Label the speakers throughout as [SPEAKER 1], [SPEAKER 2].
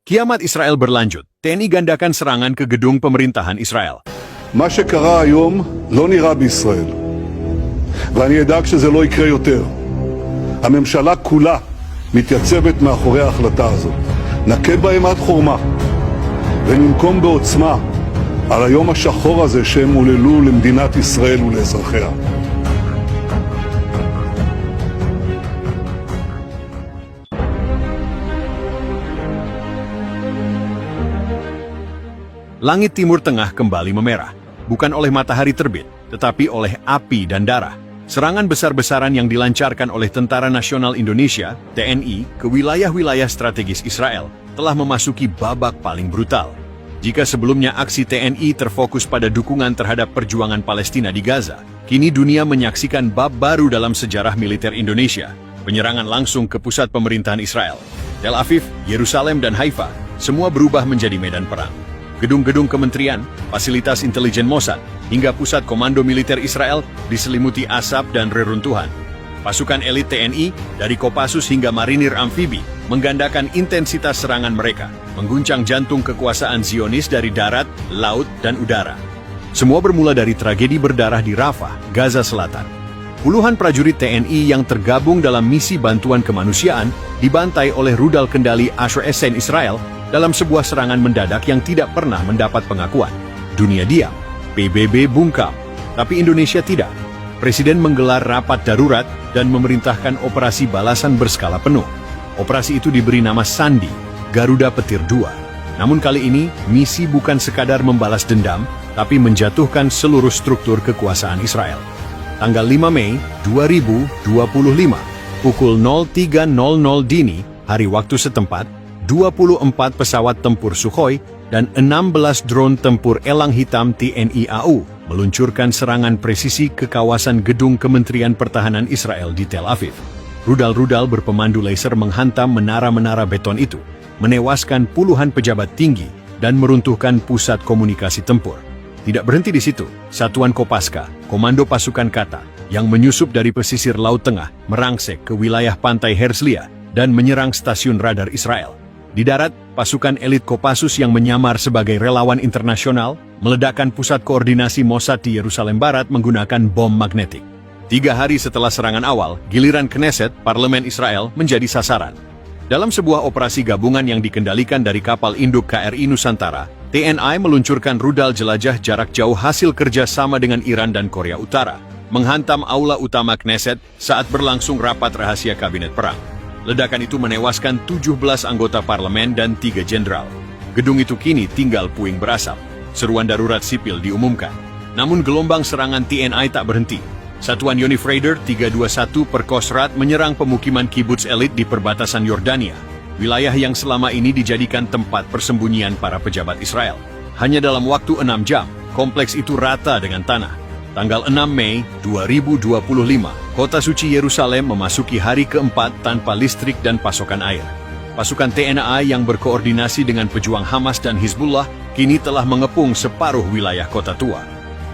[SPEAKER 1] Kiamat Israel berlanjut. TNI gandakan serangan ke gedung pemerintahan Israel.
[SPEAKER 2] מה שקרה היום לא נראה בישראל, ואני אדאג שזה לא יקרה יותר. הממשלה כולה מתייצבת מאחורי ההחלטה הזאת. נכה בהם עד חורמה, וננקום בעוצמה על היום השחור הזה שהם עוללו למדינת ישראל ולאזרחיה.
[SPEAKER 1] Langit Timur Tengah kembali memerah, bukan oleh matahari terbit, tetapi oleh api dan darah. Serangan besar-besaran yang dilancarkan oleh Tentara Nasional Indonesia, TNI, ke wilayah-wilayah strategis Israel telah memasuki babak paling brutal. Jika sebelumnya aksi TNI terfokus pada dukungan terhadap perjuangan Palestina di Gaza, kini dunia menyaksikan bab baru dalam sejarah militer Indonesia, penyerangan langsung ke pusat pemerintahan Israel. Tel Aviv, Yerusalem, dan Haifa, semua berubah menjadi medan perang. Gedung-gedung kementerian, fasilitas intelijen Mossad, hingga pusat komando militer Israel diselimuti asap dan reruntuhan. Pasukan elit TNI, dari Kopassus hingga marinir amfibi, menggandakan intensitas serangan mereka, mengguncang jantung kekuasaan Zionis dari darat, laut, dan udara. Semua bermula dari tragedi berdarah di Rafah, Gaza Selatan. Puluhan prajurit TNI yang tergabung dalam misi bantuan kemanusiaan dibantai oleh rudal kendali Asher Essen Israel dalam sebuah serangan mendadak yang tidak pernah mendapat pengakuan. Dunia diam, PBB bungkam, tapi Indonesia tidak. Presiden menggelar rapat darurat dan memerintahkan operasi balasan berskala penuh. Operasi itu diberi nama Sandi, Garuda Petir II. Namun kali ini, misi bukan sekadar membalas dendam, tapi menjatuhkan seluruh struktur kekuasaan Israel. Tanggal 5 Mei 2025, pukul 03.00 dini, hari waktu setempat, 24 pesawat tempur Sukhoi dan 16 drone tempur Elang Hitam TNI AU meluncurkan serangan presisi ke kawasan gedung Kementerian Pertahanan Israel di Tel Aviv. Rudal-rudal berpemandu laser menghantam menara-menara beton itu, menewaskan puluhan pejabat tinggi dan meruntuhkan pusat komunikasi tempur. Tidak berhenti di situ, Satuan Kopaska, Komando Pasukan Kata, yang menyusup dari pesisir Laut Tengah, merangsek ke wilayah pantai Herzliya dan menyerang stasiun radar Israel. Di darat, pasukan elit Kopassus yang menyamar sebagai relawan internasional meledakkan pusat koordinasi Mossad di Yerusalem Barat menggunakan bom magnetik. 3 hari setelah serangan awal, giliran Knesset, parlemen Israel, menjadi sasaran. Dalam sebuah operasi gabungan yang dikendalikan dari kapal induk KRI Nusantara, TNI meluncurkan rudal jelajah jarak jauh hasil kerja sama dengan Iran dan Korea Utara, menghantam aula utama Knesset saat berlangsung rapat rahasia kabinet perang. Ledakan itu menewaskan 17 anggota parlemen dan 3 jenderal. Gedung itu kini tinggal puing berasap. Seruan darurat sipil diumumkan. Namun gelombang serangan TNI tak berhenti. Satuan Yonif Raider 321 Perkosrat menyerang pemukiman kibuts elit di perbatasan Yordania, wilayah yang selama ini dijadikan tempat persembunyian para pejabat Israel. Hanya dalam waktu 6 jam, kompleks itu rata dengan tanah. Tanggal 6 Mei 2025, kota suci Yerusalem memasuki hari keempat tanpa listrik dan pasokan air. Pasukan TNI yang berkoordinasi dengan pejuang Hamas dan Hizbullah kini telah mengepung separuh wilayah kota tua.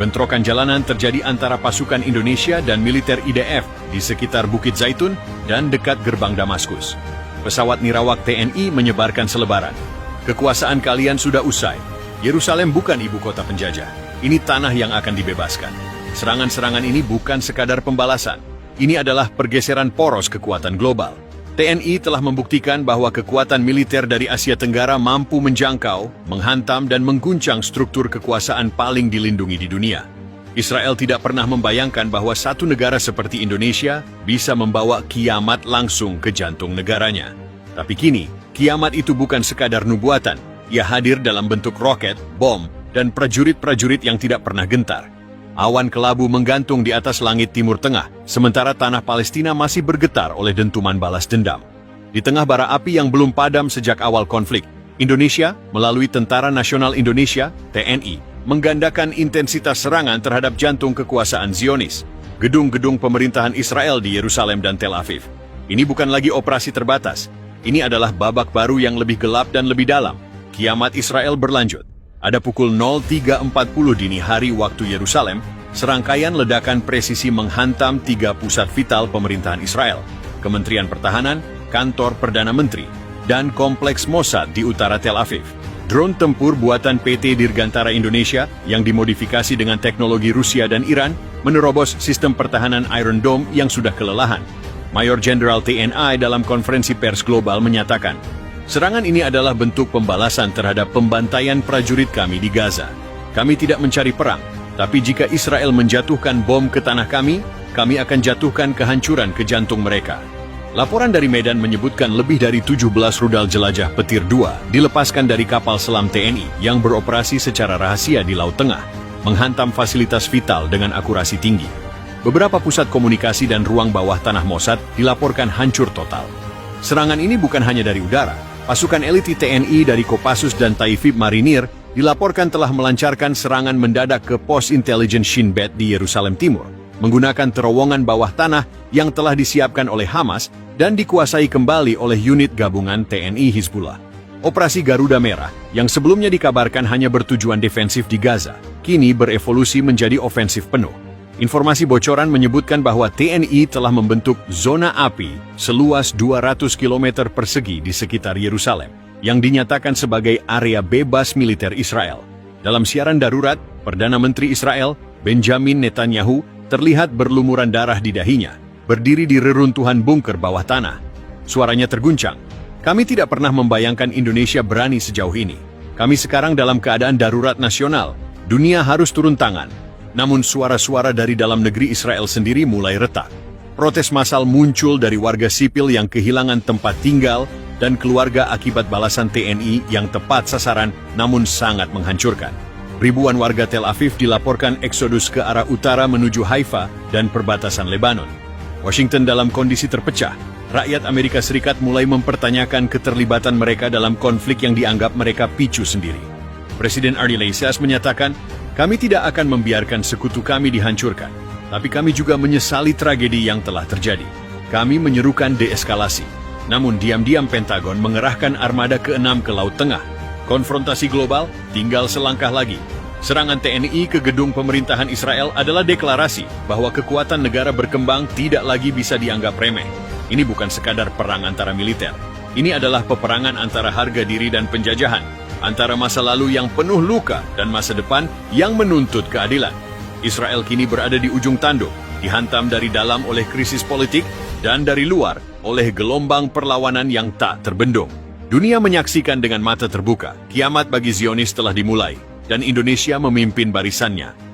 [SPEAKER 1] Bentrokan jalanan terjadi antara pasukan Indonesia dan militer IDF di sekitar Bukit Zaitun dan dekat gerbang Damaskus. Pesawat nirawak TNI menyebarkan selebaran. Kekuasaan kalian sudah usai. Yerusalem bukan ibu kota penjajah. Ini tanah yang akan dibebaskan. Serangan-serangan ini bukan sekadar pembalasan. Ini adalah pergeseran poros kekuatan global. TNI telah membuktikan bahwa kekuatan militer dari Asia Tenggara mampu menjangkau, menghantam dan mengguncang struktur kekuasaan paling dilindungi di dunia. Israel tidak pernah membayangkan bahwa satu negara seperti Indonesia bisa membawa kiamat langsung ke jantung negaranya. Tapi kini, kiamat itu bukan sekadar nubuatan. Ia hadir dalam bentuk roket, bom, dan prajurit-prajurit yang tidak pernah gentar. Awan kelabu menggantung di atas langit Timur Tengah, sementara tanah Palestina masih bergetar oleh dentuman balas dendam. Di tengah bara api yang belum padam sejak awal konflik, Indonesia, melalui Tentara Nasional Indonesia, TNI, menggandakan intensitas serangan terhadap jantung kekuasaan Zionis, gedung-gedung pemerintahan Israel di Yerusalem dan Tel Aviv. Ini bukan lagi operasi terbatas. Ini adalah babak baru yang lebih gelap dan lebih dalam. Kiamat Israel berlanjut. Ada pukul 03.40 dini hari waktu Yerusalem, serangkaian ledakan presisi menghantam 3 pusat vital pemerintahan Israel, Kementerian Pertahanan, Kantor Perdana Menteri, dan kompleks Mossad di utara Tel Aviv. Drone tempur buatan PT Dirgantara Indonesia yang dimodifikasi dengan teknologi Rusia dan Iran menerobos sistem pertahanan Iron Dome yang sudah kelelahan. Mayor Jenderal TNI dalam konferensi pers global menyatakan, serangan ini adalah bentuk pembalasan terhadap pembantaian prajurit kami di Gaza. Kami tidak mencari perang, tapi jika Israel menjatuhkan bom ke tanah kami akan jatuhkan kehancuran ke jantung mereka. Laporan dari Medan menyebutkan lebih dari 17 rudal jelajah Petir II dilepaskan dari kapal selam TNI yang beroperasi secara rahasia di Laut Tengah, menghantam fasilitas vital dengan akurasi tinggi. Beberapa pusat komunikasi dan ruang bawah tanah Mossad dilaporkan hancur total. Serangan ini bukan hanya dari udara. Pasukan elit TNI dari Kopassus dan Taifib Marinir dilaporkan telah melancarkan serangan mendadak ke pos intelijen Shin Bet di Yerusalem Timur, menggunakan terowongan bawah tanah yang telah disiapkan oleh Hamas dan dikuasai kembali oleh unit gabungan TNI Hizbullah. Operasi Garuda Merah, yang sebelumnya dikabarkan hanya bertujuan defensif di Gaza, kini berevolusi menjadi ofensif penuh. Informasi bocoran menyebutkan bahwa TNI telah membentuk zona api seluas 200 km persegi di sekitar Yerusalem, yang dinyatakan sebagai area bebas militer Israel. Dalam siaran darurat, Perdana Menteri Israel, Benjamin Netanyahu, terlihat berlumuran darah di dahinya, berdiri di reruntuhan bunker bawah tanah. Suaranya terguncang. Kami tidak pernah membayangkan Indonesia berani sejauh ini. Kami sekarang dalam keadaan darurat nasional. Dunia harus turun tangan. Namun suara-suara dari dalam negeri Israel sendiri mulai retak. Protes massal muncul dari warga sipil yang kehilangan tempat tinggal dan keluarga akibat balasan TNI yang tepat sasaran namun sangat menghancurkan. Ribuan warga Tel Aviv dilaporkan eksodus ke arah utara menuju Haifa dan perbatasan Lebanon. Washington dalam kondisi terpecah. Rakyat Amerika Serikat mulai mempertanyakan keterlibatan mereka dalam konflik yang dianggap mereka picu sendiri. Presiden Arnie Leisas menyatakan, kami tidak akan membiarkan sekutu kami dihancurkan, tapi kami juga menyesali tragedi yang telah terjadi. Kami menyerukan deeskalasi. Namun diam-diam Pentagon mengerahkan armada ke-6 ke Laut Tengah. Konfrontasi global tinggal selangkah lagi. Serangan TNI ke gedung pemerintahan Israel adalah deklarasi bahwa kekuatan negara berkembang tidak lagi bisa dianggap remeh. Ini bukan sekadar perang antara militer. Ini adalah peperangan antara harga diri dan penjajahan, antara masa lalu yang penuh luka dan masa depan yang menuntut keadilan. Israel kini berada di ujung tanduk, dihantam dari dalam oleh krisis politik dan dari luar oleh gelombang perlawanan yang tak terbendung. Dunia menyaksikan dengan mata terbuka, kiamat bagi Zionis telah dimulai, dan Indonesia memimpin barisannya.